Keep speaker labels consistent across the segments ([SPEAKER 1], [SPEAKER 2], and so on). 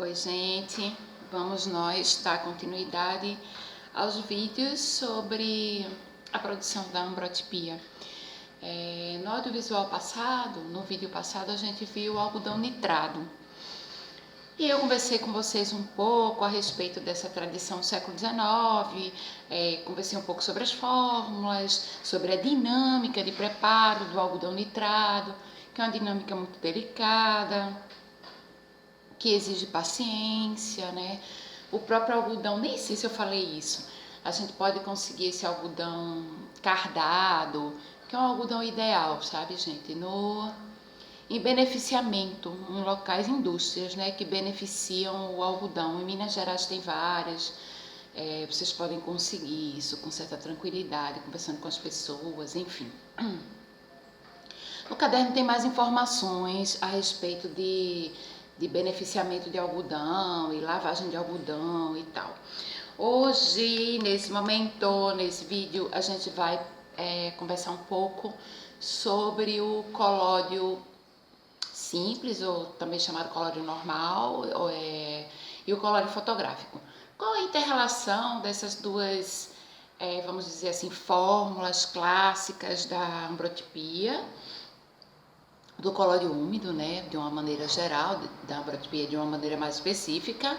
[SPEAKER 1] Oi, gente, vamos nós dar continuidade aos vídeos sobre a produção da ambrotipia. No audiovisual passado, no vídeo passado, a gente viu o algodão nitrado. E eu conversei com vocês um pouco a respeito dessa tradição do século XIX, conversei um pouco sobre as fórmulas, sobre a dinâmica de preparo do algodão nitrado, que é uma dinâmica muito delicada, que exige paciência, né? O próprio algodão, nem sei se eu falei isso, a gente pode conseguir esse algodão cardado, que é um algodão ideal, sabe, gente? Em beneficiamento, em locais, indústrias, né, que beneficiam o algodão. Em Minas Gerais tem várias, vocês podem conseguir isso com certa tranquilidade, conversando com as pessoas, enfim. No caderno tem mais informações a respeito de beneficiamento de algodão e lavagem de algodão e tal. Hoje, nesse momento, nesse vídeo, a gente vai conversar um pouco sobre o colóide simples, ou também chamado colóide normal, e o colóide fotográfico. Qual a inter-relação dessas duas, vamos dizer assim, fórmulas clássicas da ambrotipia, do colóide úmido, né, de uma maneira geral, da ambrotipia de uma maneira mais específica,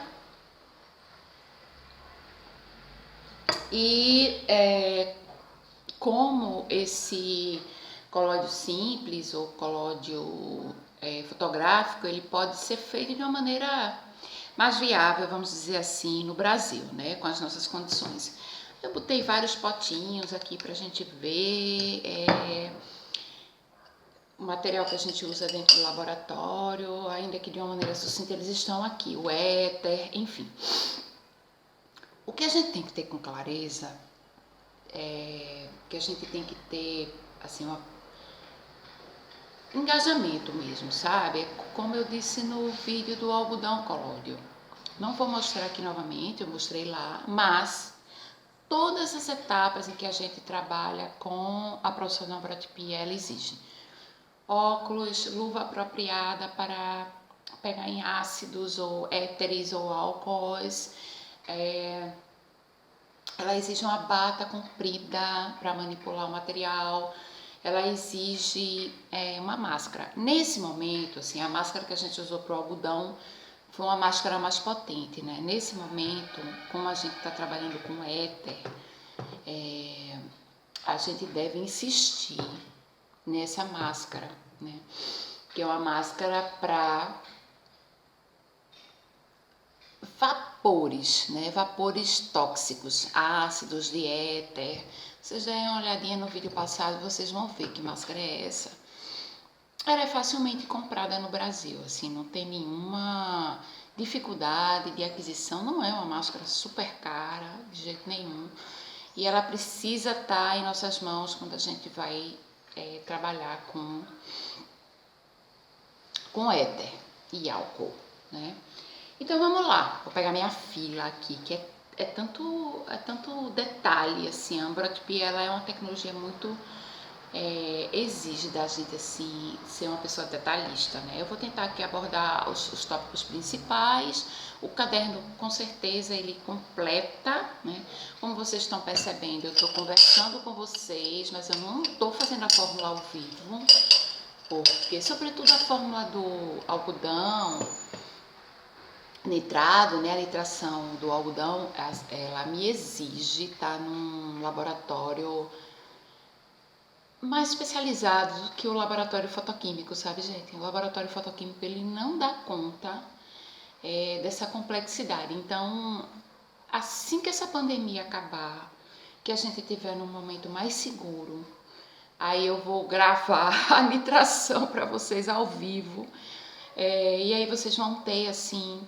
[SPEAKER 1] e como esse colóide simples ou colóide fotográfico, ele pode ser feito de uma maneira mais viável, vamos dizer assim, no Brasil, né, com as nossas condições. Eu botei vários potinhos aqui pra gente ver, o material que a gente usa dentro do laboratório, ainda que de uma maneira sucinta, eles estão aqui, o éter, enfim. O que a gente tem que ter com clareza que a gente tem que ter, assim, engajamento mesmo, sabe? Como eu disse no vídeo do algodão colóide. Não vou mostrar aqui novamente, eu mostrei lá, mas todas as etapas em que a gente trabalha com a produção da ambrotipia, ela exige óculos, luva apropriada para pegar em ácidos ou éteres ou álcoois, ela exige uma bata comprida para manipular o material, ela exige uma máscara. Nesse momento, assim, a máscara que a gente usou para o algodão foi uma máscara mais potente, né? Nesse momento, como a gente está trabalhando com éter, a gente deve insistir nessa máscara, né? Que é uma máscara para vapores, né? Vapores tóxicos, ácidos de éter. Vocês deem uma olhadinha no vídeo passado, vocês vão ver que máscara é essa. Ela é facilmente comprada no Brasil, assim, não tem nenhuma dificuldade de aquisição, não é uma máscara super cara, de jeito nenhum. E ela precisa estar em nossas mãos quando a gente vai trabalhar com éter e álcool, né? Então vamos lá, vou pegar minha fila aqui, que é tanto detalhe, assim, a ambrotipia ela é uma tecnologia muito exige da gente, assim, ser uma pessoa detalhista, né? Eu vou tentar aqui abordar os tópicos principais, o caderno com certeza ele completa, né? Como vocês estão percebendo, eu estou conversando com vocês, mas eu não estou fazendo a fórmula ao vivo, porque sobretudo a fórmula do algodão nitrado, né, a nitração do algodão, ela me exige estar num laboratório mais especializado do que o laboratório fotoquímico, sabe, gente? O laboratório fotoquímico, ele não dá conta dessa complexidade. Então, assim que essa pandemia acabar, que a gente tiver num momento mais seguro, aí eu vou gravar a nitração para vocês ao vivo, e aí vocês vão ter, assim,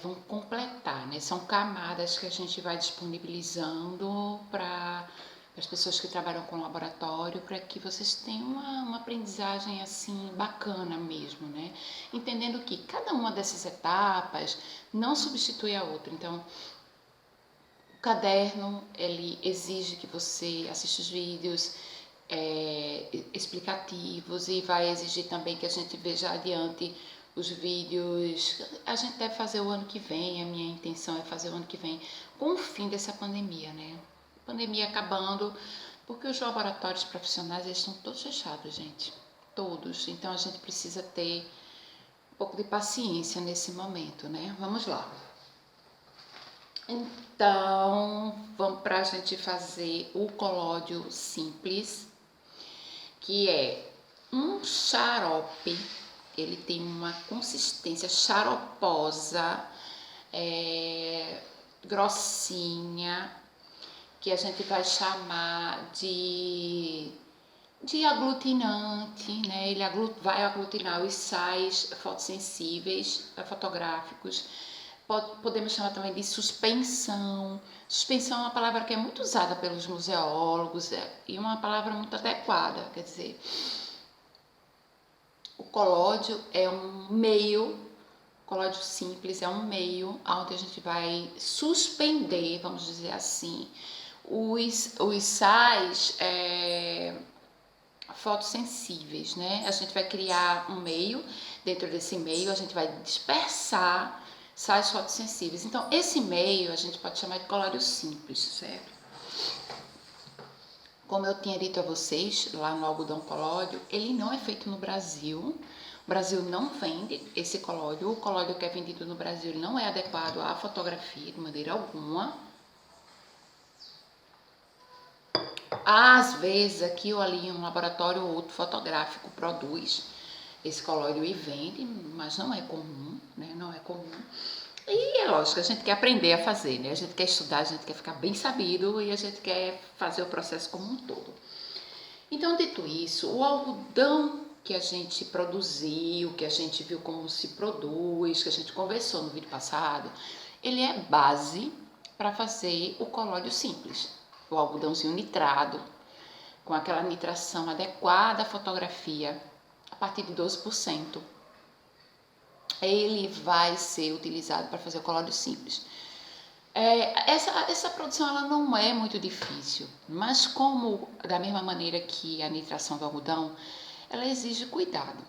[SPEAKER 1] vão completar, né? São camadas que a gente vai disponibilizando para as pessoas que trabalham com laboratório, para que vocês tenham uma aprendizagem assim bacana mesmo, né? Entendendo que cada uma dessas etapas não substitui a outra. Então, o caderno, ele exige que você assista os vídeos explicativos e vai exigir também que a gente veja adiante os vídeos, a gente deve fazer o ano que vem, a minha intenção é fazer o ano que vem, com o fim dessa pandemia, né? Pandemia acabando, porque os laboratórios profissionais eles estão todos fechados, gente, todos. Então a gente precisa ter um pouco de paciência nesse momento, né? Vamos lá. Então, vamos para a gente fazer o colóide simples, que é um xarope. Ele tem uma consistência xaroposa, grossinha, que a gente vai chamar de aglutinante, né? Ele vai aglutinar os sais fotossensíveis, fotográficos. Podemos chamar também de suspensão. Suspensão é uma palavra que é muito usada pelos museólogos e uma palavra muito adequada, quer dizer, o colóide é um meio, colóide simples é um meio onde a gente vai suspender, vamos dizer assim, os sais fotossensíveis, né? A gente vai criar um meio, dentro desse meio a gente vai dispersar sais fotossensíveis. Então, esse meio a gente pode chamar de colóide simples, certo? Como eu tinha dito a vocês, lá no algodão colóide, ele não é feito no Brasil. O Brasil não vende esse colóide. O colóide que é vendido no Brasil ele não é adequado à fotografia de maneira alguma. Às vezes, aqui ou ali, um laboratório ou outro fotográfico produz esse colóide e vende, mas não é comum, né? Não é comum. E é lógico, a gente quer aprender a fazer, né? A gente quer estudar, a gente quer ficar bem sabido e a gente quer fazer o processo como um todo. Então, dito isso, o algodão que a gente produziu, que a gente viu como se produz, que a gente conversou no vídeo passado, ele é base para fazer o colóide simples. O algodãozinho nitrado, com aquela nitração adequada à fotografia, a partir de 12%. Ele vai ser utilizado para fazer o colóide simples. Essa produção ela não é muito difícil, mas como da mesma maneira que a nitração do algodão, ela exige cuidado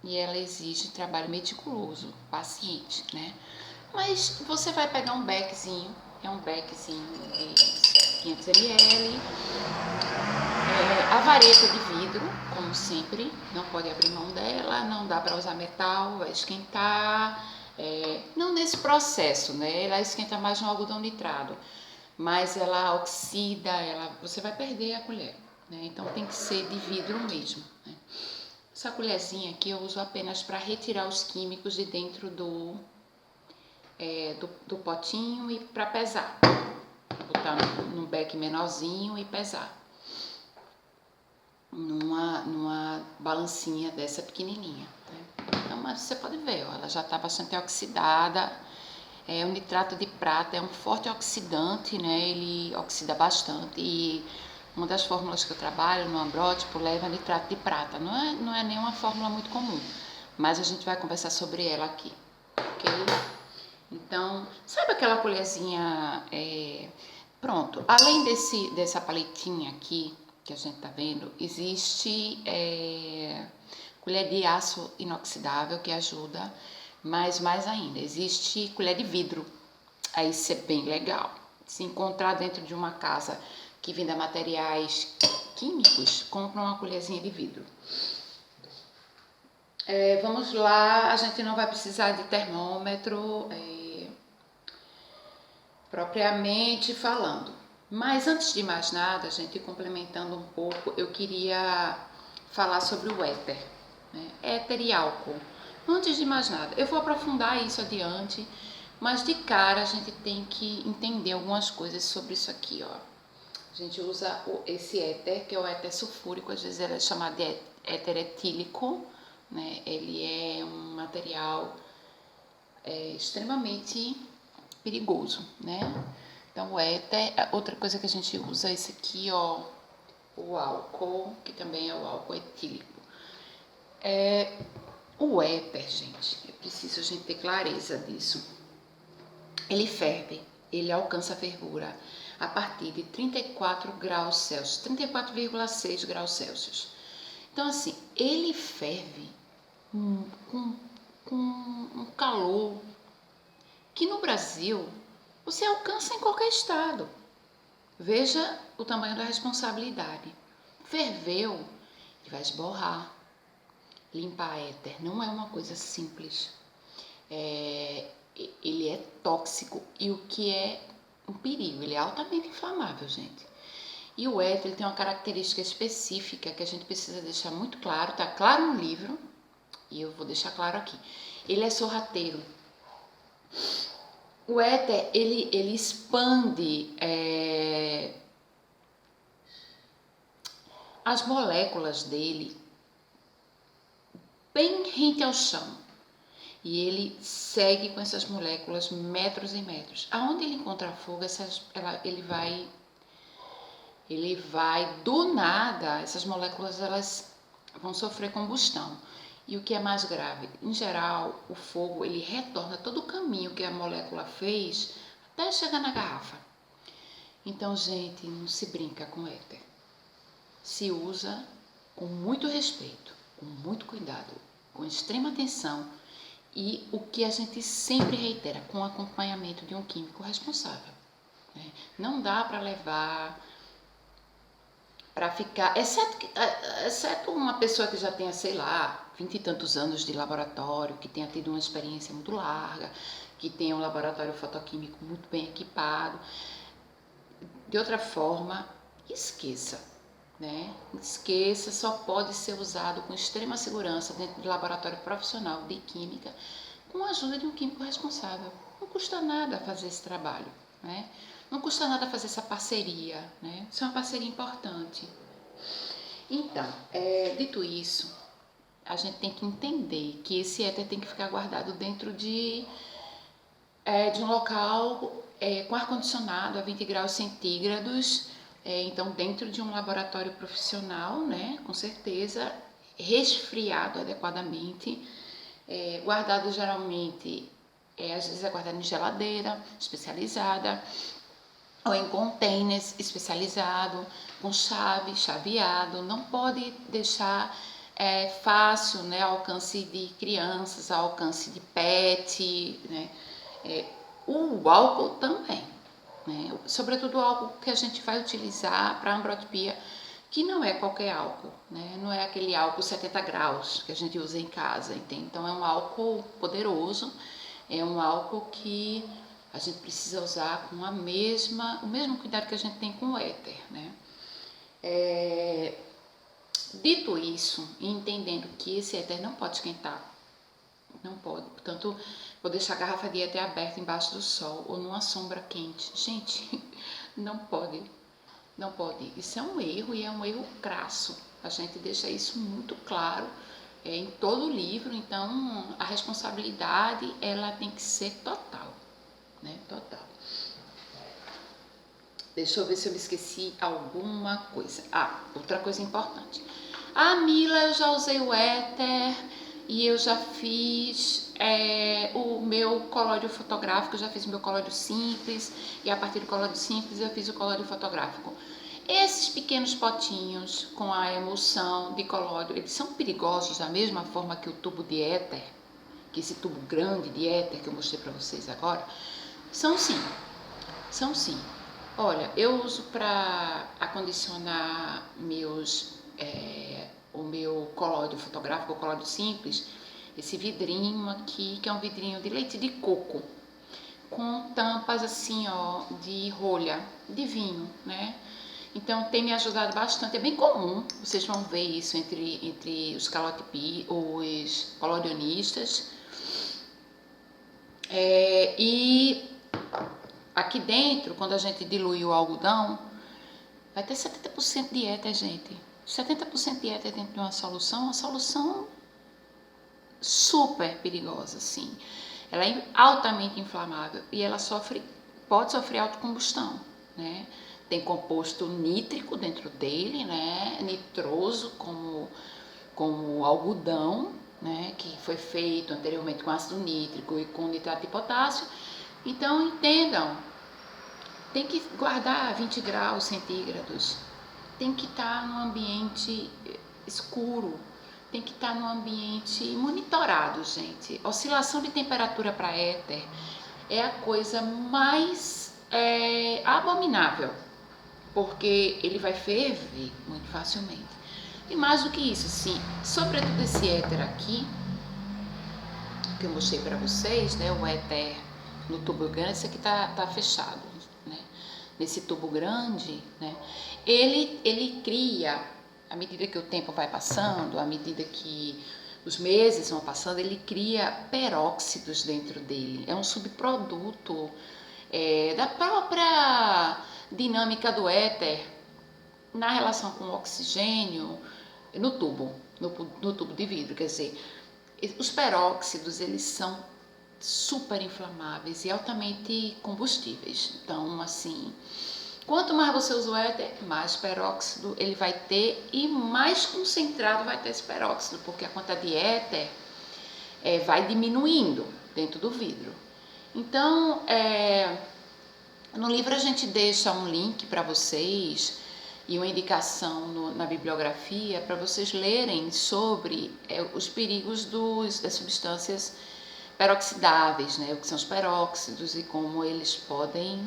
[SPEAKER 1] e ela exige trabalho meticuloso, paciente, né? Mas você vai pegar um beckzinho, é um beckzinho de 500 ml, a vareta de vidro, como sempre, não pode abrir mão dela, não dá para usar metal, vai esquentar, não nesse processo, né? Ela esquenta mais no algodão nitrado, mas ela oxida, você vai perder a colher, né? Então tem que ser de vidro mesmo, né? Essa colherzinha aqui eu uso apenas para retirar os químicos de dentro do potinho e para pesar, botar num beck menorzinho e pesar numa balancinha dessa pequenininha, né? Então, mas você pode ver, ó, ela já está bastante oxidada. O nitrato de prata é um forte oxidante, né? Ele oxida bastante e uma das fórmulas que eu trabalho no ambrótipo leva nitrato de prata. Não é nenhuma fórmula muito comum, mas a gente vai conversar sobre ela aqui, ok? Então, sabe aquela colherzinha, pronto, além dessa paletinha aqui, que a gente tá vendo, existe colher de aço inoxidável que ajuda, mas mais ainda, existe colher de vidro, aí isso é bem legal. Se encontrar dentro de uma casa que venda materiais químicos, compra uma colherzinha de vidro. Vamos lá, a gente não vai precisar de termômetro, propriamente falando. Mas antes de mais nada, gente, complementando um pouco, eu queria falar sobre o éter, né? Éter e álcool. Antes de mais nada, eu vou aprofundar isso adiante, mas de cara a gente tem que entender algumas coisas sobre isso aqui, ó. A gente usa esse éter, que é o éter sulfúrico, às vezes ele é chamado de éter etílico, né? Ele é um material extremamente perigoso, né? Então, o éter, outra coisa que a gente usa é esse aqui, ó, o álcool, que também é o álcool etílico. O éter, gente, é preciso a gente ter clareza disso. Ele ferve, ele alcança a fervura a partir de 34 graus Celsius, 34,6 graus Celsius. Então, assim, ele ferve com com um calor que no Brasil você alcança em qualquer estado. Veja o tamanho da responsabilidade. Ferveu, ele vai esborrar. Limpar éter não é uma coisa simples. Ele é tóxico e o que é um perigo, ele é altamente inflamável, gente. E o éter ele tem uma característica específica que a gente precisa deixar muito claro, tá claro no livro, e eu vou deixar claro aqui. Ele é sorrateiro. O éter, ele expande as moléculas dele bem rente ao chão. E ele segue com essas moléculas metros e metros. Aonde ele encontra fogo, ele vai do nada, essas moléculas elas vão sofrer combustão. E o que é mais grave, em geral, o fogo ele retorna todo o caminho que a molécula fez até chegar na garrafa. Então, gente, não se brinca com éter. Se usa com muito respeito, com muito cuidado, com extrema atenção e o que a gente sempre reitera, com acompanhamento de um químico responsável. Não dá para levar para ficar, exceto uma pessoa que já tenha, sei lá, 20 e tantos anos de laboratório, que tenha tido uma experiência muito larga, que tenha um laboratório fotoquímico muito bem equipado. De outra forma, esqueça, né? Esqueça, só pode ser usado com extrema segurança dentro de laboratório profissional de química, com a ajuda de um químico responsável. Não custa nada fazer esse trabalho, né? Não custa nada fazer essa parceria, né? Isso é uma parceria importante. Então, dito isso, a gente tem que entender que esse éter tem que ficar guardado dentro de um local com ar-condicionado a 20 graus centígrados, então dentro de um laboratório profissional, né? Com certeza, resfriado adequadamente, guardado geralmente, às vezes é guardado em geladeira especializada, ou em containers especializado, com chave, chaveado. Não pode deixar fácil, né, ao alcance de crianças, ao alcance de pet, né? O álcool também, né? Sobretudo o álcool que a gente vai utilizar para ambrotipia, que não é qualquer álcool, né? Não é aquele álcool 70 graus que a gente usa em casa, entende? Então é um álcool poderoso, é um álcool que a gente precisa usar com o mesmo cuidado que a gente tem com o éter, né? Dito isso, e entendendo que esse éter não pode esquentar, não pode, portanto, vou deixar a garrafa de éter aberta embaixo do sol ou numa sombra quente. Gente, não pode, não pode. Isso é um erro e é um erro crasso. A gente deixa isso muito claro em todo o livro, então a responsabilidade ela tem que ser total, né? Total. Deixa eu ver se eu me esqueci alguma coisa. Outra coisa importante. Mila, eu já usei o éter e eu já fiz o meu colóide fotográfico, eu já fiz o meu colóide simples e a partir do colóide simples eu fiz o colóide fotográfico. Esses pequenos potinhos com a emulsão de colóide, eles são perigosos da mesma forma que o tubo de éter, que esse tubo grande de éter que eu mostrei para vocês agora. São sim, são sim. Olha, eu uso para acondicionar o meu colóide fotográfico, o colóide simples, esse vidrinho aqui, que é um vidrinho de leite de coco, com tampas assim, ó, de rolha, de vinho, né? Então tem me ajudado bastante, é bem comum, vocês vão ver isso entre os os colodionistas. E aqui dentro, quando a gente dilui o algodão, vai ter 70% de éter, gente. 70% de éter dentro de uma solução super perigosa, assim. Ela é altamente inflamável e ela pode sofrer autocombustão, né? Tem composto nítrico dentro dele, né? Nitroso, como algodão, né? Que foi feito anteriormente com ácido nítrico e com nitrato de potássio. Então, entendam, tem que guardar 20 graus centígrados, tem que estar num ambiente escuro, tem que estar num ambiente monitorado, gente. Oscilação de temperatura para éter é a coisa mais abominável, porque ele vai ferver muito facilmente. E mais do que isso, assim, sobretudo esse éter aqui, que eu mostrei para vocês, né, o éter no tubo grande, esse aqui tá fechado, né, nesse tubo grande, né, ele cria, à medida que o tempo vai passando, à medida que os meses vão passando, ele cria peróxidos dentro dele, é um subproduto da própria dinâmica do éter na relação com o oxigênio no tubo de vidro, quer dizer, os peróxidos, eles são super inflamáveis e altamente combustíveis. Então, assim, quanto mais você usa o éter, mais peróxido ele vai ter e mais concentrado vai ter esse peróxido, porque a quantidade de éter vai diminuindo dentro do vidro. Então, no livro a gente deixa um link para vocês e uma indicação na bibliografia para vocês lerem sobre os perigos das substâncias peroxidáveis, né? O que são os peróxidos e como eles podem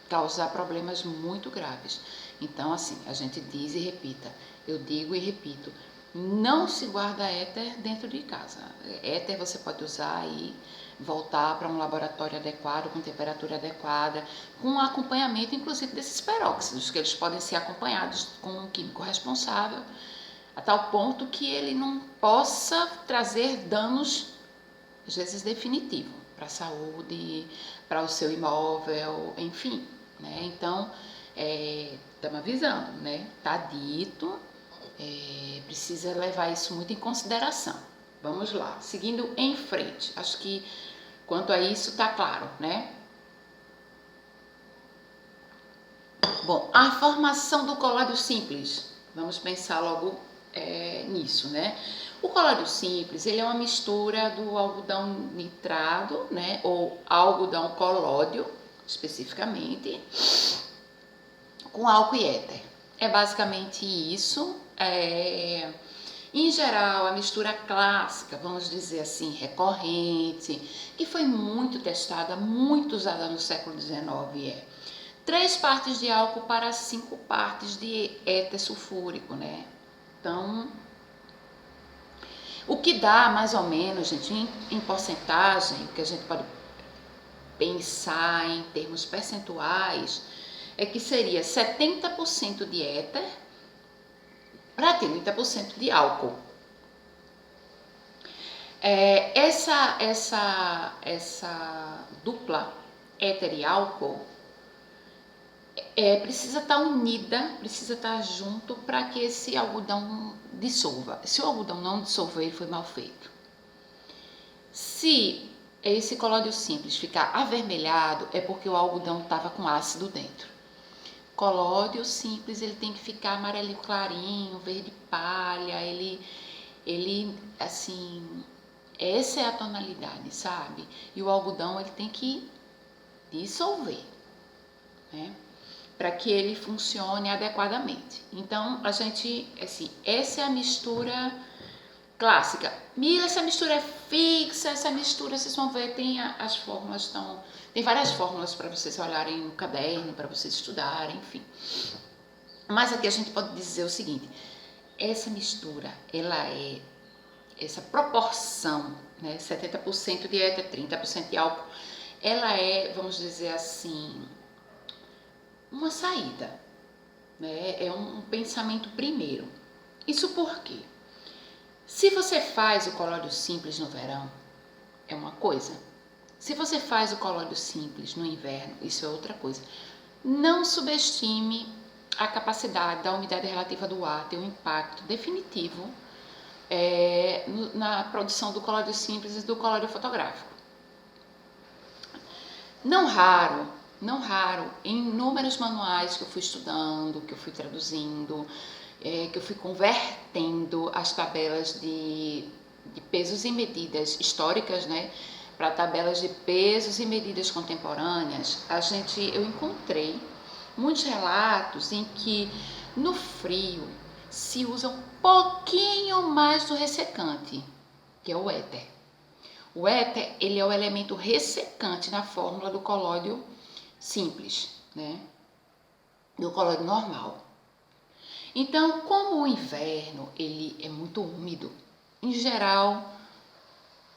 [SPEAKER 1] causar problemas muito graves. Então, assim, a gente diz e repita, eu digo e repito, não se guarda éter dentro de casa. Éter você pode usar e voltar para um laboratório adequado, com temperatura adequada, com acompanhamento inclusive desses peróxidos, que eles podem ser acompanhados com um químico responsável, a tal ponto que ele não possa trazer danos, às vezes definitivos, para a saúde, para o seu imóvel, enfim, né? Então, estamos avisando, né? Tá dito, precisa levar isso muito em consideração. Vamos lá, seguindo em frente. Acho que quanto a isso está claro, né? Bom, a formação do colóide simples. Vamos pensar logo nisso, né? O colóide simples, ele é uma mistura do algodão nitrado, né? Ou algodão colódio, especificamente, com álcool e éter. É basicamente isso. Em geral, a mistura clássica, vamos dizer assim, recorrente, que foi muito testada, muito usada no século XIX, 3 partes de álcool para 5 partes de éter sulfúrico, né? Então, o que dá mais ou menos, gente, em porcentagem, que a gente pode pensar em termos percentuais, é que seria 70% de éter para 30% de álcool. Essa dupla éter e álcool precisa estar unida, precisa estar junto para que esse algodão dissolva. Se o algodão não dissolver, ele foi mal feito. Se esse colóide simples ficar avermelhado, é porque o algodão estava com ácido dentro. Colóide simples, ele tem que ficar amarelinho clarinho, verde palha, ele assim, essa é a tonalidade, sabe? E o algodão, ele tem que dissolver, né? Para que ele funcione adequadamente. Então, a gente, assim, essa é a mistura clássica. Mira, essa mistura é fixa, essa mistura, vocês vão ver, tem as fórmulas, tem várias fórmulas para vocês olharem no caderno, para vocês estudarem, enfim. Mas aqui a gente pode dizer o seguinte, essa mistura, essa proporção, né, 70% de éter, 30% de álcool, ela vamos dizer assim, uma saída, né? É um pensamento primeiro. Isso por quê? Se você faz o colóide simples no verão, é uma coisa. Se você faz o colóide simples no inverno, isso é outra coisa. Não subestime a capacidade da umidade relativa do ar ter um impacto definitivo na produção do colóide simples e do colóide fotográfico. Não raro, em inúmeros manuais que eu fui estudando, que eu fui traduzindo, que eu fui convertendo as tabelas de pesos e medidas históricas, né, para tabelas de pesos e medidas contemporâneas, eu encontrei muitos relatos em que no frio, se usa um pouquinho mais do ressecante, que é o éter. O éter, ele é o elemento ressecante na fórmula do colóide simples, né? Do colóide normal. Então, como o inverno ele é muito úmido, em geral,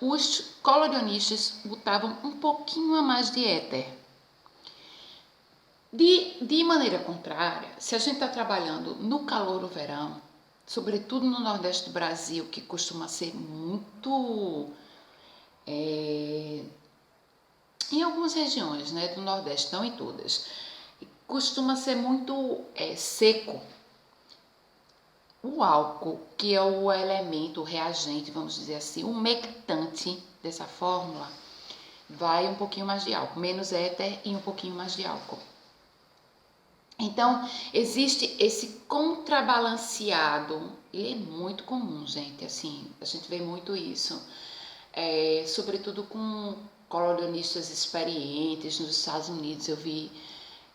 [SPEAKER 1] os colodionistas botavam um pouquinho a mais de éter. De maneira contrária, se a gente está trabalhando no calor do verão, sobretudo no Nordeste do Brasil, que costuma ser muito... em algumas regiões, né, do Nordeste, não em todas, costuma ser muito seco. O álcool, que é o elemento, o reagente, vamos dizer assim, o humectante dessa fórmula, vai um pouquinho mais de álcool, menos éter e um pouquinho mais de álcool. Então, existe esse contrabalanceado, ele é muito comum, gente, assim, a gente vê muito isso, sobretudo com colodionistas experientes nos Estados Unidos. Eu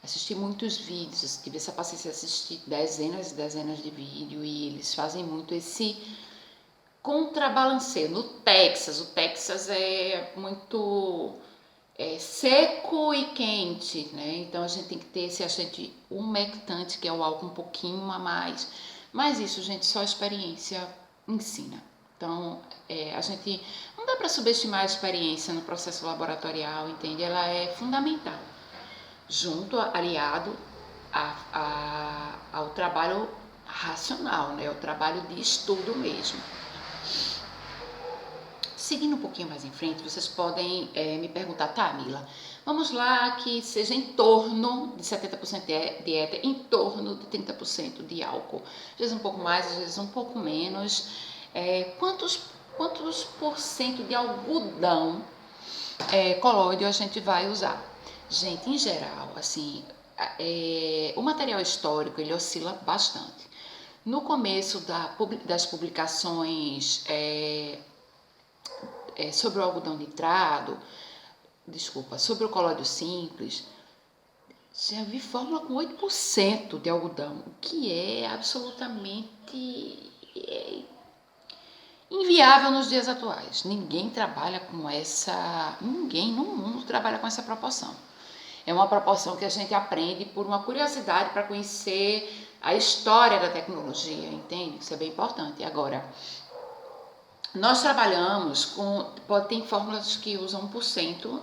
[SPEAKER 1] assisti muitos vídeos, tive essa paciência de assistir dezenas e dezenas de vídeos, e eles fazem muito esse contrabalanceio. No Texas, o Texas é muito seco e quente, né? Então a gente tem que ter esse agente umectante, que é o álcool um pouquinho a mais. Mas isso, gente, só a experiência ensina. Então, a gente não dá para subestimar a experiência no processo laboratorial, entende? Ela é fundamental, aliado ao trabalho racional, né? O trabalho de estudo mesmo. Seguindo um pouquinho mais em frente, vocês podem me perguntar, tá, Mila, vamos lá que seja em torno de 70% de éter, em torno de 30% de álcool. Às vezes um pouco mais, às vezes um pouco menos. Quantos por cento de algodão colóide a gente vai usar? Gente, em geral, assim, o material histórico, ele oscila bastante. No começo das publicações sobre o algodão nitrado, sobre o colóide simples, já vi fórmula com 8% de algodão, o que é absolutamente inviável nos dias atuais. Ninguém no mundo trabalha com essa proporção. É uma proporção que a gente aprende por uma curiosidade para conhecer a história da tecnologia, entende? Isso é bem importante. Agora, nós trabalhamos tem fórmulas que usam 1%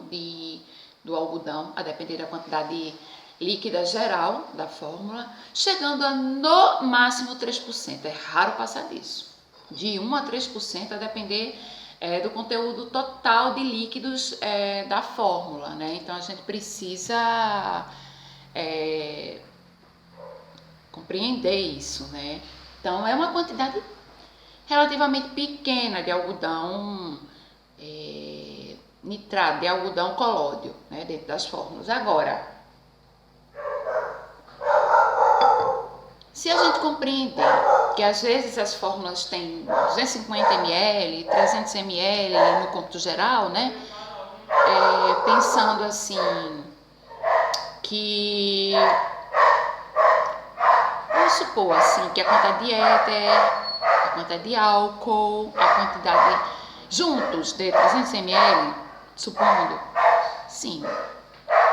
[SPEAKER 1] do algodão, a depender da quantidade líquida geral da fórmula, chegando a no máximo 3%. É raro passar disso. De 1 a 3%, a depender do conteúdo total de líquidos da fórmula, né? Então a gente precisa compreender isso, né? Então é uma quantidade relativamente pequena de algodão nitrado, de algodão colóide, né, dentro das fórmulas. Agora, se a gente compreender que às vezes as fórmulas têm 250 ml, 300 ml no cômputo geral, né, pensando assim que, vamos supor assim, que a quantidade de éter, a quantidade de álcool, a quantidade juntos de 300 ml, supondo, sim,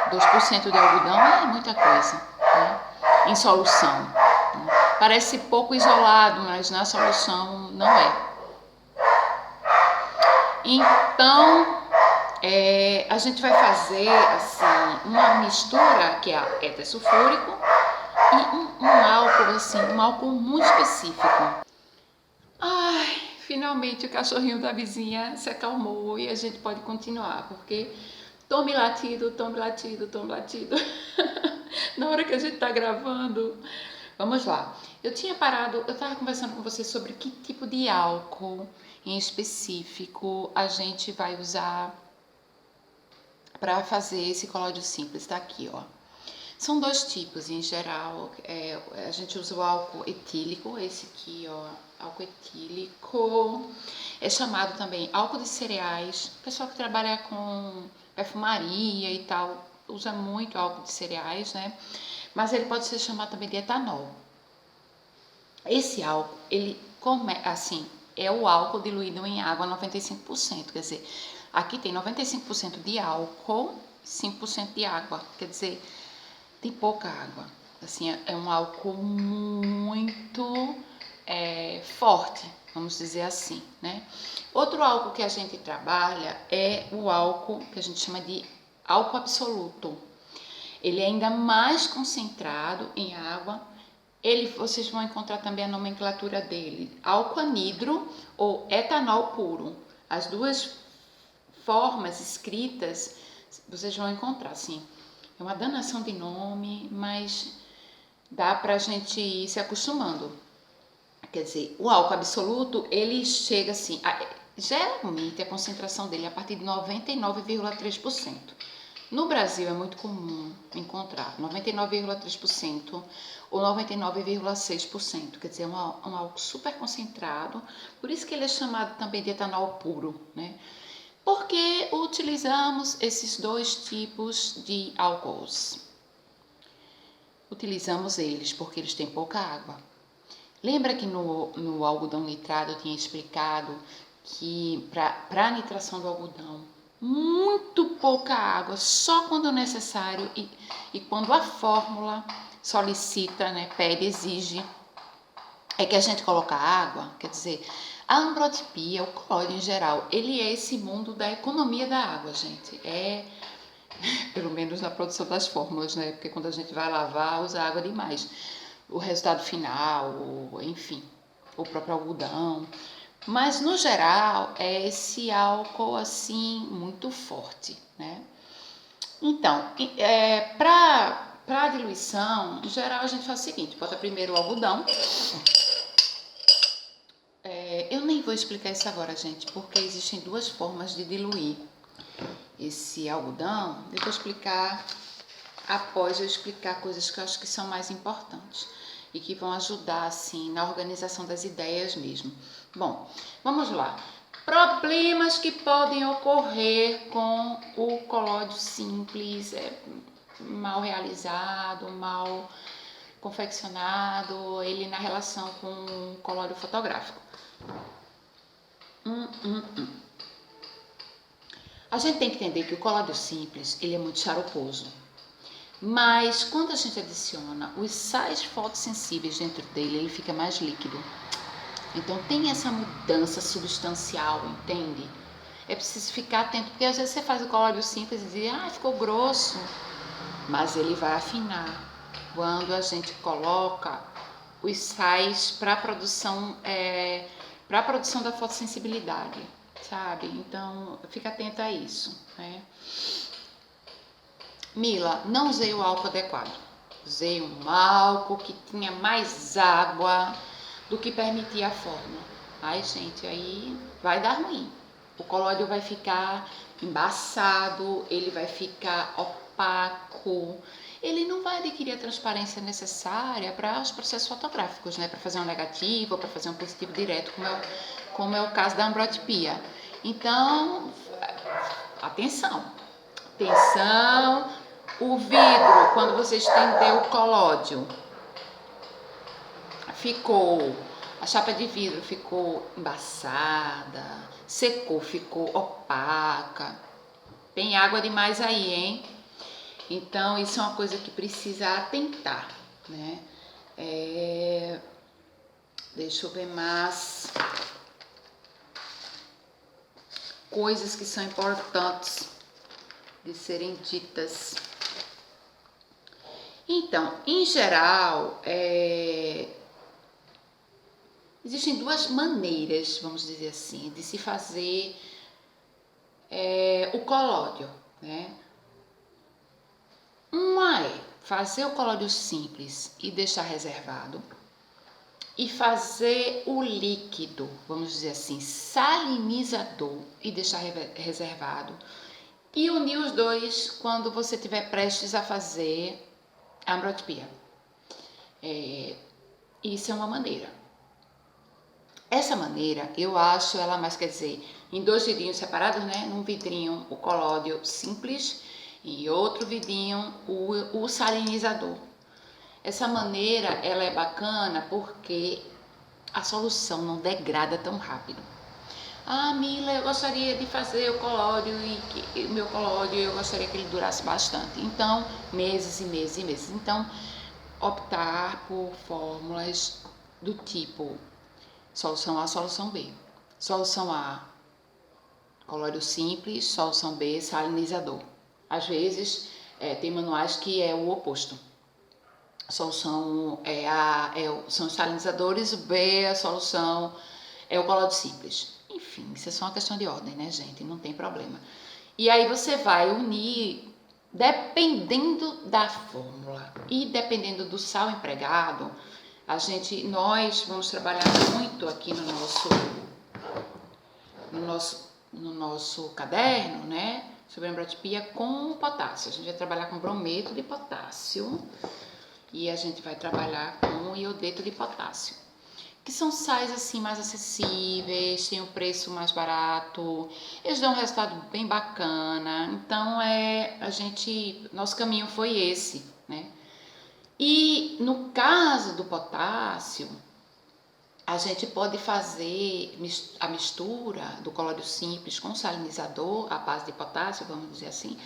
[SPEAKER 1] 2% de algodão é muita coisa, né? Em solução. Né? Parece pouco isolado, mas na solução não é. Então, a gente vai fazer assim, uma mistura que é éter sulfúrico e um álcool, assim, um álcool muito específico. Ai, finalmente o cachorrinho da vizinha se acalmou e a gente pode continuar, porque tome latido, tome latido, tome latido. Na hora que a gente tá gravando. Vamos lá. Eu tava conversando com você sobre que tipo de álcool em específico a gente vai usar para fazer esse colóide simples. Tá aqui, ó. São 2 tipos, em geral, a gente usa o álcool etílico, esse aqui, ó, álcool etílico, é chamado também álcool de cereais. O pessoal que trabalha com perfumaria e tal, usa muito álcool de cereais, né? Mas ele pode ser chamado também de etanol. Esse álcool, ele assim, é o álcool diluído em água 95%, quer dizer, aqui tem 95% de álcool, 5% de água, quer dizer, tem pouca água. Assim, é um álcool muito forte, vamos dizer assim, né? Outro álcool que a gente trabalha é o álcool que a gente chama de álcool absoluto. Ele é ainda mais concentrado em água. Vocês vão encontrar também a nomenclatura dele, álcool anidro ou etanol puro. As duas formas escritas vocês vão encontrar, assim. É uma danação de nome, mas dá pra gente ir se acostumando. Quer dizer, o álcool absoluto, ele chega assim, geralmente a concentração dele é a partir de 99,3%. No Brasil é muito comum encontrar 99,3% ou 99,6%, quer dizer, um álcool super concentrado, por isso que ele é chamado também de etanol puro, né? Porque utilizamos esses dois tipos de álcools. Utilizamos eles porque eles têm pouca água. Lembra que no algodão nitrado eu tinha explicado que para a nitração do algodão, muito pouca água, só quando necessário e quando a fórmula solicita, né, pede, exige, é que a gente coloca água. Quer dizer, a ambrotipia, o colóide em geral, ele é esse mundo da economia da água, gente. Pelo menos na produção das fórmulas, né? Porque quando a gente vai lavar, usa água demais. O resultado final, enfim, o próprio algodão. Mas, no geral, é esse álcool, assim, muito forte, né? Então, para a diluição, em geral, a gente faz o seguinte, bota primeiro o algodão. Eu nem vou explicar isso agora, gente, porque existem duas formas de diluir esse algodão. Eu vou explicar após eu explicar coisas que eu acho que são mais importantes e que vão ajudar, assim, na organização das ideias mesmo. Bom, vamos lá. Problemas que podem ocorrer com o colóide simples, mal realizado, mal confeccionado, ele na relação com o colóide fotográfico. A gente tem que entender que o colóide simples, ele é muito xaroposo. Mas quando a gente adiciona os sais fotossensíveis dentro dele, ele fica mais líquido. Então tem essa mudança substancial, entende? É preciso ficar atento, porque às vezes você faz o colóide simples e diz, ficou grosso. Mas ele vai afinar quando a gente coloca os sais para a produção da fotossensibilidade, sabe? Então fica atenta a isso, né? Mila, não usei o álcool adequado. Usei um álcool que tinha mais água do que permitia a fórmula. Ai, gente, aí vai dar ruim. O colóide vai ficar embaçado, ele vai ficar opaco. Ele não vai adquirir a transparência necessária para os processos fotográficos, né? Para fazer um negativo ou para fazer um positivo direto, como é o caso da ambrotipia. Então, atenção. O vidro, quando você estendeu o colódio, a chapa de vidro ficou embaçada, secou, ficou opaca. Tem água demais aí, hein? Então, isso é uma coisa que precisa atentar, né? Deixa eu ver mais coisas que são importantes de serem ditas. Então, em geral, existem duas maneiras, vamos dizer assim, de se fazer o colódio, né? Uma é fazer o colódio simples e deixar reservado, e fazer o líquido, vamos dizer assim, salinizador e deixar reservado, e unir os dois quando você estiver prestes a fazer a ambrotipia. Isso é uma maneira. Essa maneira, eu acho ela mais, quer dizer, em dois vidrinhos separados, né? Num vidrinho o colódio simples e outro vidrinho o salinizador. Essa maneira, ela é bacana porque a solução não degrada tão rápido. Ah, Mila, eu gostaria de fazer o colóide e o meu colóide eu gostaria que ele durasse bastante. Então, meses e meses e meses. Então, optar por fórmulas do tipo solução A, solução B. Solução A, colóide simples, solução B, salinizador. Às vezes, tem manuais que é o oposto. A solução são os salinizadores, o B, a solução é o colóide simples. Enfim, isso é só uma questão de ordem, né, gente? Não tem problema. E aí você vai unir, dependendo da fórmula e dependendo do sal empregado, nós vamos trabalhar muito aqui no nosso caderno, né, sobre a embrotipia com potássio. A gente vai trabalhar com brometo de potássio e a gente vai trabalhar com iodeto de potássio, que são sais assim mais acessíveis, têm um preço mais barato, eles dão um resultado bem bacana. Então nosso caminho foi esse, né? E no caso do potássio, a gente pode fazer a mistura do colóide simples com salinizador, à base de potássio, vamos dizer assim,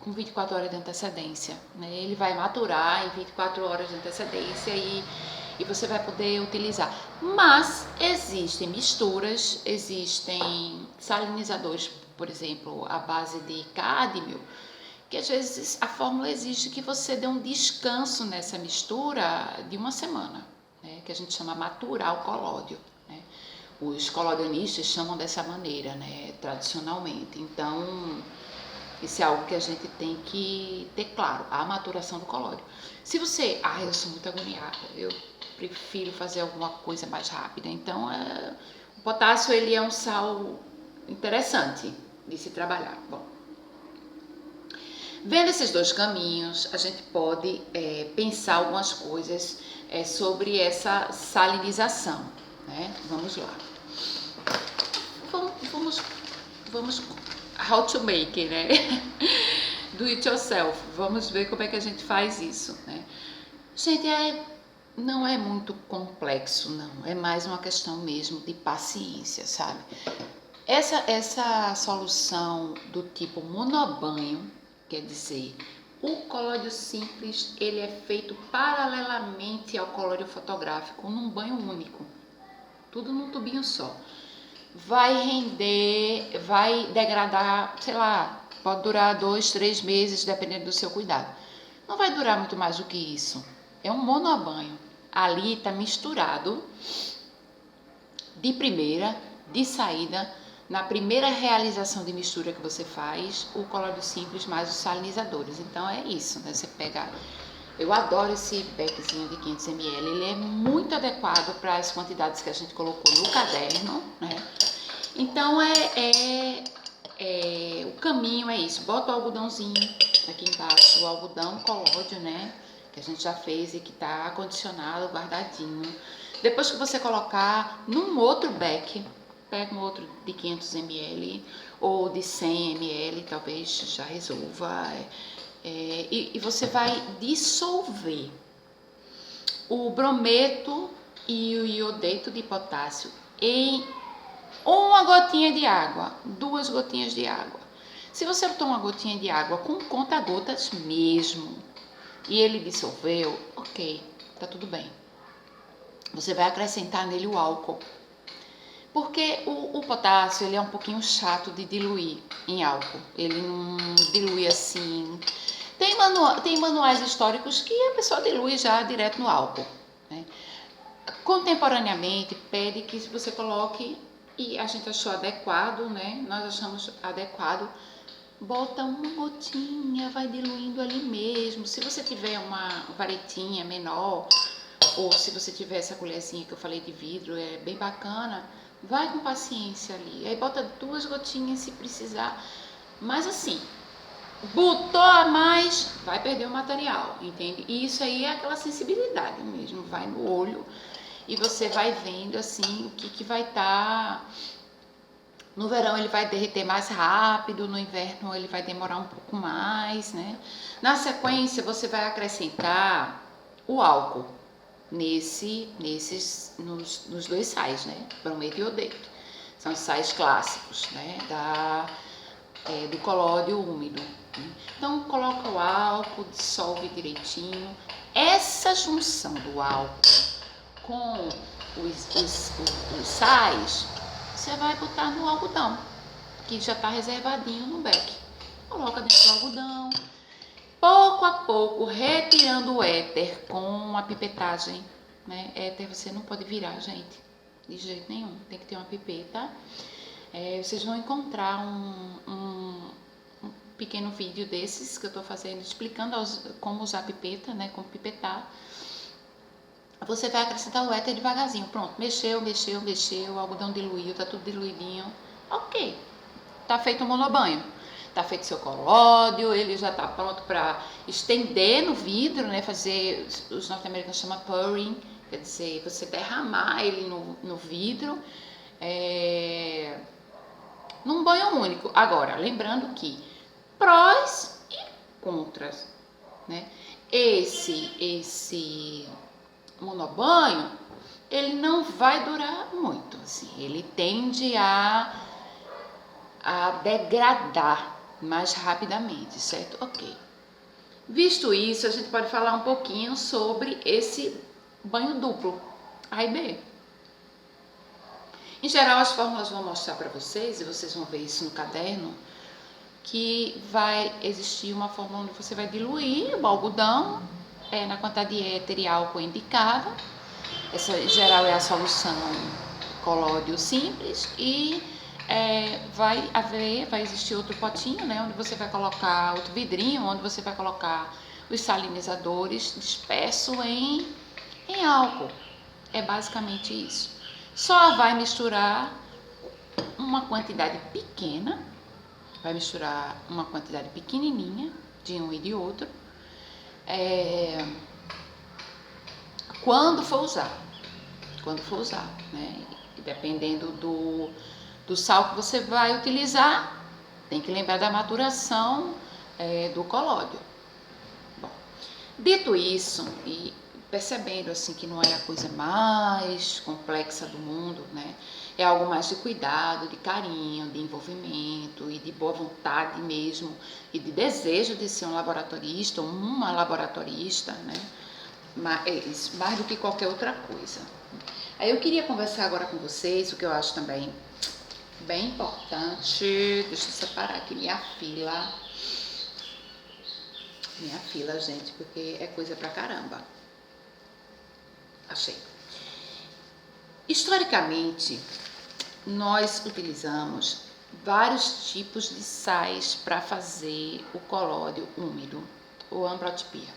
[SPEAKER 1] com 24 horas de antecedência, né? Ele vai maturar em 24 horas de antecedência e você vai poder utilizar. Mas existem misturas, existem salinizadores, por exemplo, à base de cádmio, que às vezes a fórmula exige que você dê um descanso nessa mistura de uma semana, né? Que a gente chama maturar o colódio, né? Os colodionistas chamam dessa maneira, né? Tradicionalmente. Então, isso é algo que a gente tem que ter claro, a maturação do colóide. Se você, eu sou muito agoniada, eu prefiro fazer alguma coisa mais rápida. Então, o potássio, ele é um sal interessante de se trabalhar. Bom, vendo esses dois caminhos, a gente pode pensar algumas coisas sobre essa salinização, né? Vamos lá. Vamos how to make, né? Do it yourself. Vamos ver como é que a gente faz isso, né? Gente, não é muito complexo, não. É mais uma questão mesmo de paciência, sabe? Essa solução do tipo monobanho, quer dizer, o colóide simples, ele é feito paralelamente ao colóide fotográfico num banho único. Tudo num tubinho só. Vai render, vai degradar, sei lá, pode durar 2, 3 meses, dependendo do seu cuidado. Não vai durar muito mais do que isso. É um monobanho. Ali está misturado de primeira, de saída, na primeira realização de mistura que você faz, o colóide simples mais os salinizadores. Então é isso, né? Você pega... Eu adoro esse beckzinho de 500 ml, ele é muito adequado para as quantidades que a gente colocou no caderno, né? Então, o caminho é isso. Bota o algodãozinho aqui embaixo, o algodão colóide, né? Que a gente já fez e que tá acondicionado, guardadinho. Depois que você colocar num outro beck, pega um outro de 500 ml ou de 100 ml, talvez já resolva. E você vai dissolver o brometo e o iodeto de potássio em uma gotinha de água, 2 gotinhas de água. Se você botou uma gotinha de água com conta-gotas mesmo e ele dissolveu, ok, tá tudo bem. Você vai acrescentar nele o álcool. Porque o potássio, ele é um pouquinho chato de diluir em álcool. Ele não dilui assim. Tem manuais históricos que a pessoa dilui já direto no álcool, né? Contemporaneamente, pede que você coloque, e a gente achou adequado, né? Nós achamos adequado, bota uma gotinha, vai diluindo ali mesmo. Se você tiver uma varetinha menor, ou se você tiver essa colherzinha que eu falei de vidro, é bem bacana, vai com paciência ali. Aí bota 2 gotinhas se precisar. Mas assim, botou a mais, vai perder o material, entende? E isso aí é aquela sensibilidade mesmo, vai no olho e você vai vendo assim o que vai estar. No verão ele vai derreter mais rápido, no inverno ele vai demorar um pouco mais, né? Na sequência você vai acrescentar o álcool. nos dois sais, né? Brometo e iodeto. São os sais clássicos, né? Do colóide úmido. Então, coloca o álcool, dissolve direitinho. Essa junção do álcool com os sais, você vai botar no algodão, que já está reservadinho no beck. Coloca dentro do algodão, pouco a pouco, retirando o éter com a pipetagem, né? Éter você não pode virar, gente, de jeito nenhum, tem que ter uma pipeta. Vocês vão encontrar um pequeno vídeo desses que eu estou fazendo, explicando como usar a pipeta, né? Como pipetar. Você vai acrescentar o éter devagarzinho. Pronto, mexeu, o algodão diluiu, tá tudo diluidinho. Ok, tá feito o monobanho. Tá feito seu colódio, ele já tá pronto para estender no vidro, né? Fazer, os norte-americanos chamam pouring, quer dizer, você derramar ele no vidro, num banho único. Agora, lembrando que prós e contras, né? Esse monobanho, ele não vai durar muito, assim, ele tende a degradar mais rapidamente, certo? Ok. Visto isso, a gente pode falar um pouquinho sobre esse banho duplo, A e B. Em geral, as fórmulas vão mostrar para vocês, e vocês vão ver isso no caderno, que vai existir uma fórmula onde você vai diluir o algodão na quantidade de éter e álcool indicada. Essa, em geral, é a solução colóide simples. E vai existir outro potinho, né, onde você vai colocar outro vidrinho, onde você vai colocar os salinizadores disperso em álcool. É basicamente isso. Só vai misturar uma quantidade pequena, vai misturar uma quantidade pequenininha de um e de outro, quando for usar, né? Dependendo do sal que você vai utilizar, tem que lembrar da maturação do colóide. Bom, dito isso, e percebendo assim que não é a coisa mais complexa do mundo, né? É algo mais de cuidado, de carinho, de envolvimento e de boa vontade mesmo, e de desejo de ser um laboratorista, uma laboratorista, né? Mais do que qualquer outra coisa. Aí eu queria conversar agora com vocês, o que eu acho também bem importante. Deixa eu separar aqui minha fila, gente, porque é coisa pra caramba. Achei. Historicamente, nós utilizamos vários tipos de sais para fazer o colóide úmido, ou ambrotipia.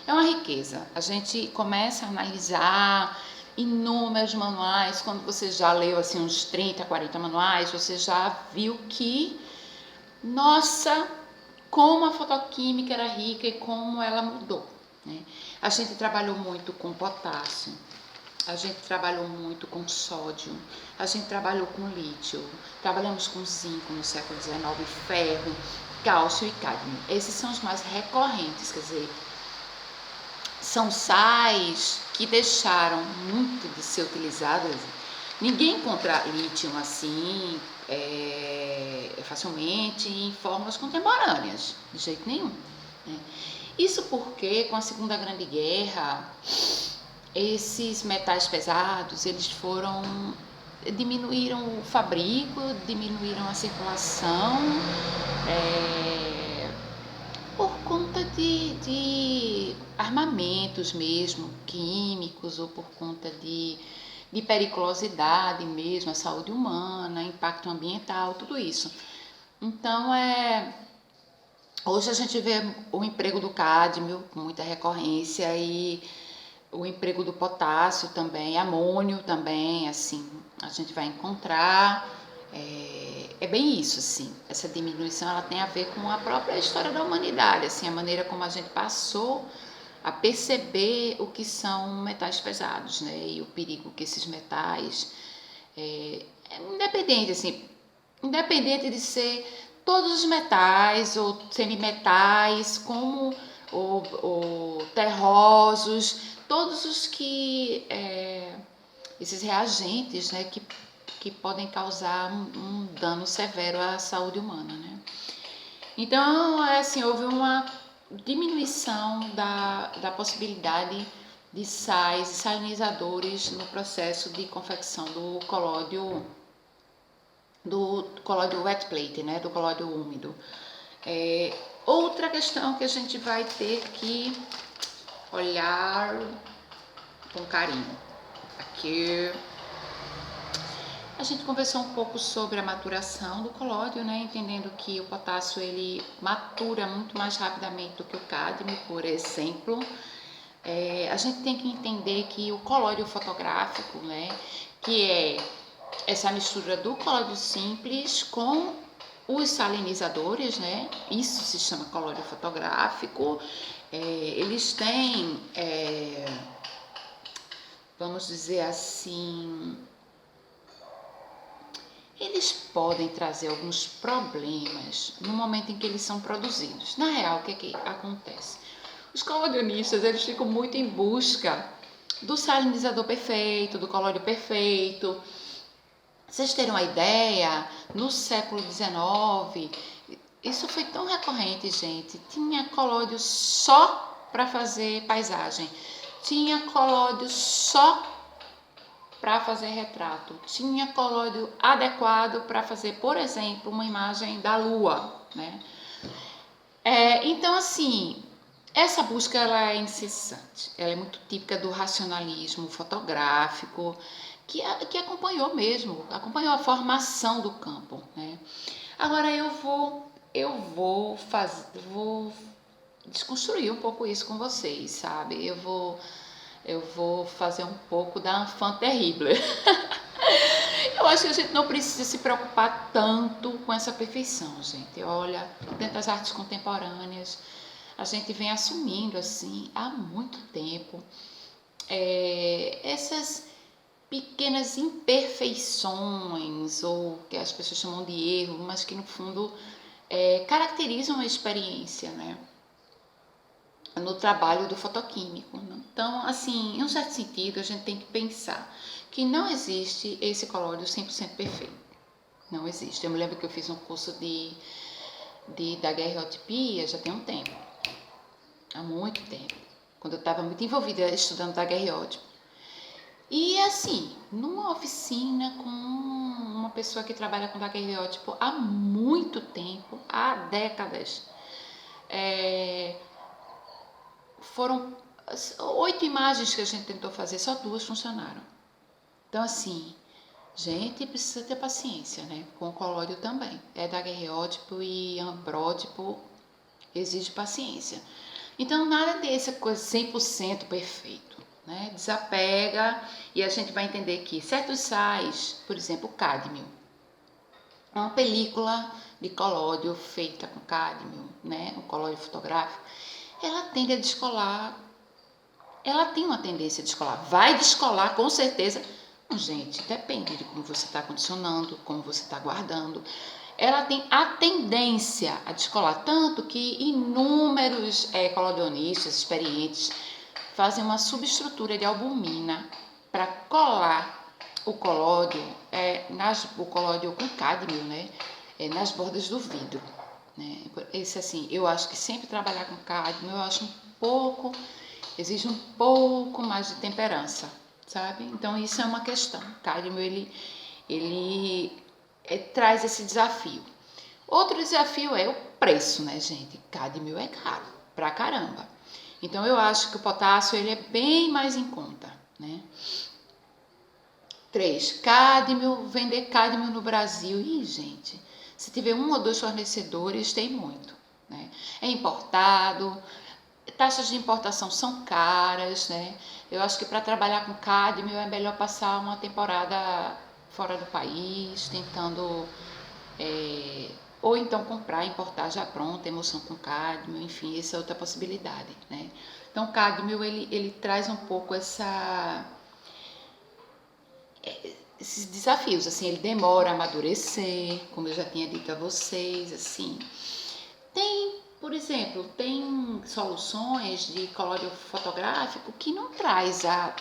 [SPEAKER 1] É uma riqueza. A gente começa a analisar inúmeros manuais. Quando você já leu assim uns 30, 40 manuais, você já viu que, nossa, como a fotoquímica era rica e como ela mudou, né? A gente trabalhou muito com potássio, a gente trabalhou muito com sódio, a gente trabalhou com lítio, trabalhamos com zinco no século XIX, ferro, cálcio e cádmio. Esses são os mais recorrentes, quer dizer, são sais que deixaram muito de ser utilizados. Ninguém encontra lítio assim facilmente em fórmulas contemporâneas, de jeito nenhum, né? Isso porque com a Segunda Grande Guerra, esses metais pesados, eles diminuíram o fabrico, diminuíram a circulação, por conta de armamentos mesmo, químicos, ou por conta de periculosidade mesmo, a saúde humana, impacto ambiental, tudo isso. Então, hoje a gente vê o emprego do cádmio com muita recorrência, e o emprego do potássio também, amônio também, assim, a gente vai encontrar. É bem isso, assim, essa diminuição ela tem a ver com a própria história da humanidade, assim, a maneira como a gente passou a perceber o que são metais pesados, né, e o perigo que esses metais, independente de ser todos os metais ou semimetais, como ou terrosos, todos esses reagentes, né, que podem causar um dano severo à saúde humana, né? Então, assim, houve uma diminuição da possibilidade de sais e salinizadores no processo de confecção do colóide wet plate, né, do colóide úmido. Outra questão que a gente vai ter que olhar com carinho. Aqui a gente conversou um pouco sobre a maturação do colóide, né, entendendo que o potássio ele matura muito mais rapidamente do que o cádmio, por exemplo. A gente tem que entender que o colóide fotográfico, né, que é essa mistura do colóide simples com os salinizadores, né, isso se chama colóide fotográfico. Eles têm, vamos dizer assim, eles podem trazer alguns problemas no momento em que eles são produzidos. Na real, o que acontece? Os colodionistas, eles ficam muito em busca do salinizador perfeito, do colóide perfeito. Vocês terem uma ideia, no século XIX, isso foi tão recorrente, gente. Tinha colóide só para fazer paisagem. Tinha colóide só para fazer retrato, tinha colóide adequado para fazer, por exemplo, uma imagem da lua, né? Então, assim, essa busca ela é incessante, ela é muito típica do racionalismo fotográfico, que acompanhou a formação do campo, né? Agora eu vou desconstruir um pouco isso com vocês, sabe? Eu vou fazer um pouco da enfant terrible. Eu acho que a gente não precisa se preocupar tanto com essa perfeição, gente. Olha, dentro das artes contemporâneas, a gente vem assumindo, assim, há muito tempo, essas pequenas imperfeições, ou que as pessoas chamam de erro, mas que no fundo caracterizam a experiência, né, no trabalho do fotoquímico. Então, assim, em um certo sentido, a gente tem que pensar que não existe esse colóide 100% perfeito. Não existe. Eu me lembro que eu fiz um curso de daguerreotipia já tem um tempo, há muito tempo, quando eu estava muito envolvida estudando daguerreótipo. E assim, numa oficina com uma pessoa que trabalha com daguerreótipo há muito tempo, há décadas, foram 8 imagens que a gente tentou fazer, só 2 funcionaram. Então, assim, gente, precisa ter paciência, né? Com o colóide também. Daguerreótipo e ambrótipo exige paciência. Então, nada dessa coisa 100% perfeito, né? Desapega e a gente vai entender que certos sais, por exemplo, o cádmio, uma película de colóide feita com cádmio, né? O colóide fotográfico, ela tende a descolar, ela tem uma tendência a descolar, vai descolar com certeza. Gente, depende de como você está condicionando, como você está guardando. Ela tem a tendência a descolar, tanto que inúmeros colodionistas experientes fazem uma subestrutura de albumina para colar o colóide, o colóide com cádmio, né, nas bordas do vidro, né? Esse, assim, eu acho que sempre trabalhar com cádmio, eu acho exige um pouco mais de temperança, sabe? Então isso é uma questão. O cádmio ele traz esse desafio. Outro desafio é o preço, né, gente? Cádmio é caro pra caramba. Então eu acho que o potássio ele é bem mais em conta, né? 3, vender cádmio no Brasil. Ih, gente, se tiver 1 ou 2 fornecedores, tem muito, né? É importado, taxas de importação são caras, né? Eu acho que para trabalhar com cádmio é melhor passar uma temporada fora do país, tentando, ou então comprar, importar já pronta, emulsão com cádmio, enfim, essa é outra possibilidade, né? Então, o cádmio, ele traz um pouco esses desafios, assim, ele demora a amadurecer, como eu já tinha dito a vocês, assim. Tem, Por exemplo, tem soluções de colóide fotográfico que não traz a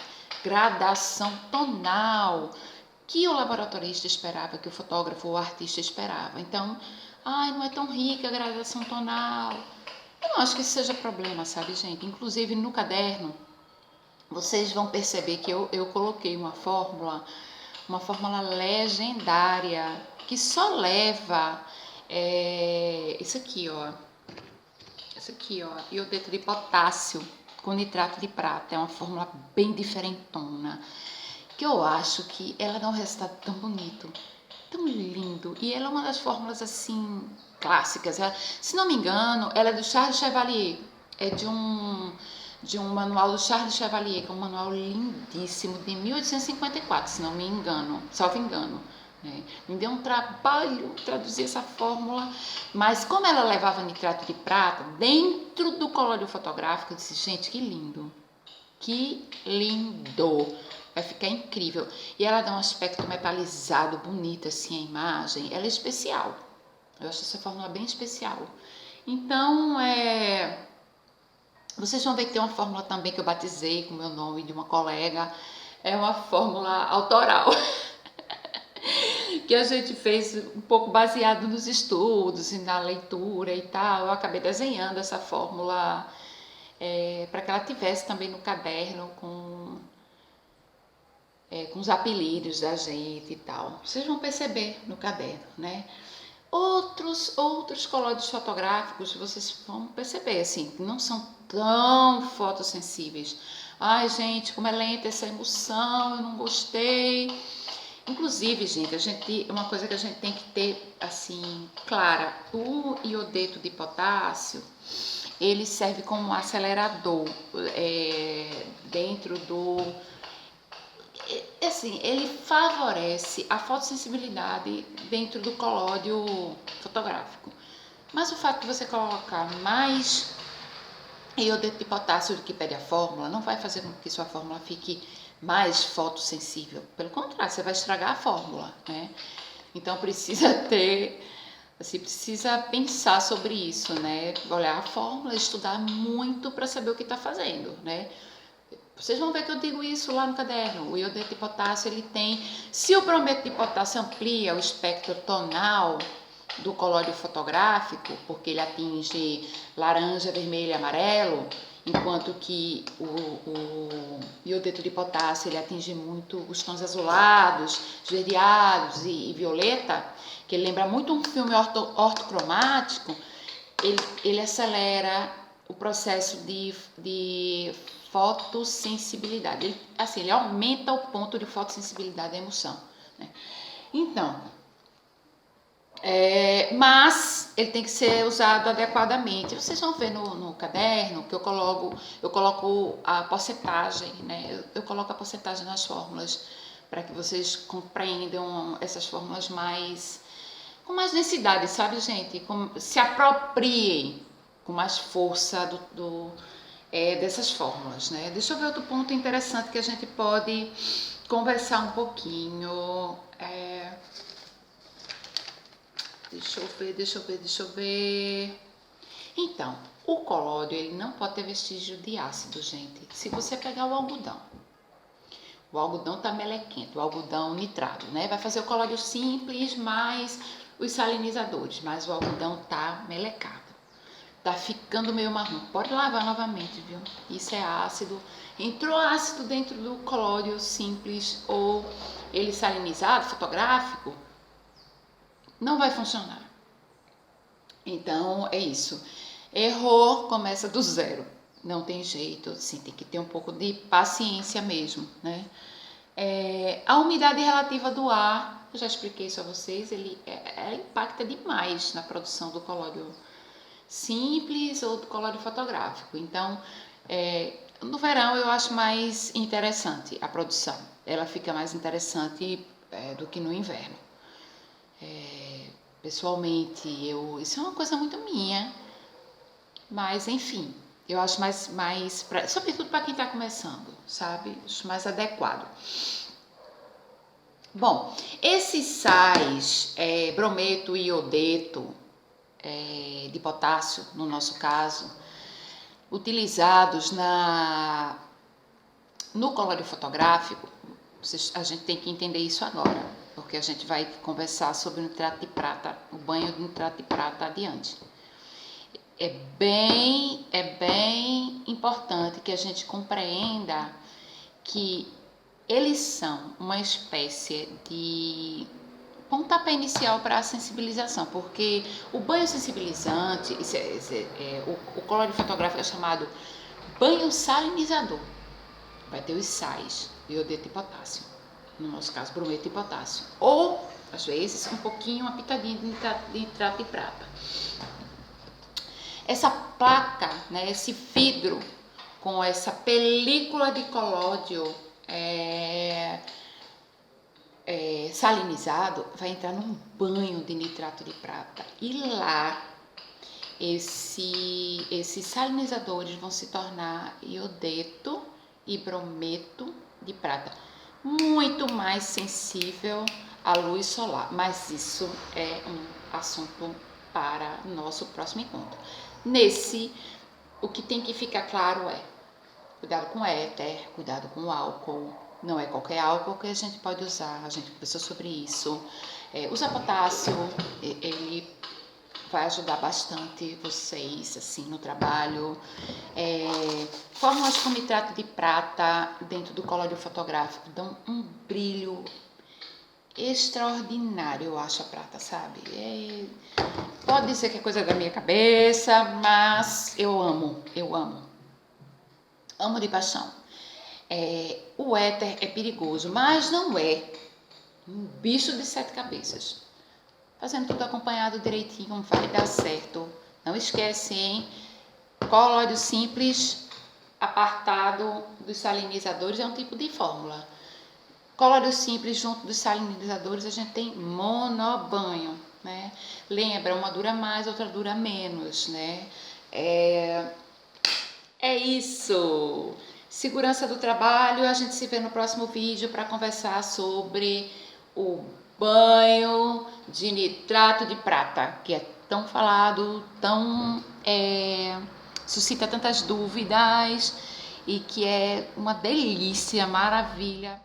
[SPEAKER 1] gradação tonal que o laboratorista esperava, que o fotógrafo ou o artista esperava. Então, não é tão rica a gradação tonal. Eu não acho que isso seja problema, sabe, gente? Inclusive no caderno, vocês vão perceber que eu coloquei uma fórmula legendária, que só leva isso aqui, ó, iodeto de potássio com nitrato de prata. É uma fórmula bem diferentona, que eu acho que ela dá um resultado tão bonito, tão lindo. E ela é uma das fórmulas, assim, clássicas. Se não me engano, ela é do Charles Chevalier. É de um manual do Charles Chevalier, que é um manual lindíssimo, de 1854, se não me engano, salvo engano. Me deu um trabalho traduzir essa fórmula, mas como ela levava nitrato de prata dentro do colóide fotográfico, eu disse, gente, que lindo, vai ficar incrível. E ela dá um aspecto metalizado, bonito assim a imagem, ela é especial, eu acho essa fórmula bem especial. Então, vocês vão ver que tem uma fórmula também que eu batizei com o meu nome de uma colega, é uma fórmula autoral, que a gente fez um pouco baseado nos estudos e na leitura e tal. Eu acabei desenhando essa fórmula para que ela tivesse também no caderno com os apelidos da gente e tal. Vocês vão perceber no caderno, né? Outros colóides fotográficos, vocês vão perceber, assim, não são tão fotossensíveis. Ai, gente, como é lenta essa emoção, eu não gostei. Inclusive, gente, uma coisa que a gente tem que ter, assim, clara, o iodeto de potássio, ele serve como um acelerador dentro do... Assim, ele favorece a fotossensibilidade dentro do colóide fotográfico. Mas o fato de você colocar mais iodeto de potássio do que pede a fórmula não vai fazer com que sua fórmula fique mais fotossensível. Pelo contrário, você vai estragar a fórmula, né? Então precisa pensar sobre isso, né? Olhar a fórmula, estudar muito para saber o que está fazendo, né? Vocês vão ver que eu digo isso lá no caderno. O iodeto de potássio, ele tem... Se o brometo de potássio amplia o espectro tonal do colóide fotográfico, porque ele atinge laranja, vermelho e amarelo, enquanto que o iodeto de potássio, ele atinge muito os tons azulados, esverdeados e violeta, que ele lembra muito um filme ortocromático, ele acelera o processo de fotossensibilidade. Ele aumenta o ponto de fotossensibilidade da emoção, né? Então, mas ele tem que ser usado adequadamente. Vocês vão ver no caderno que eu coloco a porcentagem, né? Eu coloco a porcentagem nas fórmulas para que vocês compreendam essas fórmulas com mais densidade, sabe, gente? Se apropriem com mais força dessas fórmulas, né? Deixa eu ver outro ponto interessante que a gente pode conversar um pouquinho. Deixa eu ver. Então, o colóide, ele não pode ter vestígio de ácido, gente. Se você pegar o algodão tá melequento, o algodão nitrado, né? Vai fazer o colóide simples mais os salinizadores, mas o algodão tá melecado. Tá ficando meio marrom. Pode lavar novamente, viu? Isso é ácido. Entrou ácido dentro do colóide simples ou ele salinizado, fotográfico, não vai funcionar. Então, é isso. Error começa do zero. Não tem jeito, assim, tem que ter um pouco de paciência mesmo, né? A umidade relativa do ar, eu já expliquei isso a vocês, ele impacta demais na produção do colóide simples ou do colóide fotográfico. Então, no verão eu acho mais interessante a produção. Ela fica mais interessante do que no inverno. Pessoalmente, isso é uma coisa muito minha, mas enfim, eu acho mais sobretudo para quem está começando, sabe? Acho mais adequado. Bom, esses sais, brometo e iodeto, de potássio, no nosso caso, utilizados no colóide fotográfico. A gente tem que entender isso agora, porque a gente vai conversar sobre o nitrato de prata, o banho de nitrato de prata adiante. É bem importante que a gente compreenda que eles são uma espécie de pontapé inicial para a sensibilização, porque o banho sensibilizante, o colóide fotográfico é chamado banho salinizador. Vai ter os sais, iodeto e potássio, no nosso caso brometo e potássio, ou às vezes uma pitadinha de nitrato de prata. Essa placa, né, esse vidro com essa película de colódio salinizado vai entrar num banho de nitrato de prata, e lá esses salinizadores vão se tornar iodeto e brometo de prata, muito mais sensível à luz solar, mas isso é um assunto para nosso próximo encontro. O que tem que ficar claro é cuidado com éter, cuidado com o álcool. Não é qualquer álcool que a gente pode usar, a gente conversou sobre isso. Usar potássio, ele vai ajudar bastante vocês assim no trabalho. Fórmulas com nitrato de prata dentro do colóide fotográfico dão um brilho extraordinário, eu acho, a prata, sabe? Pode dizer que é coisa da minha cabeça, mas eu amo de paixão. O éter é perigoso, mas não é um bicho de 7 cabeças. Fazendo tudo acompanhado direitinho vai dar certo. Não esquece, hein? Colóide simples apartado dos salinizadores é um tipo de fórmula. Colóide simples junto dos salinizadores a gente tem monobanho, né? Lembra, uma dura mais, outra dura menos, né? É isso! Segurança do trabalho, a gente se vê no próximo vídeo para conversar sobre o banho de nitrato de prata, que é tão falado, suscita tantas dúvidas e que é uma delícia, maravilha.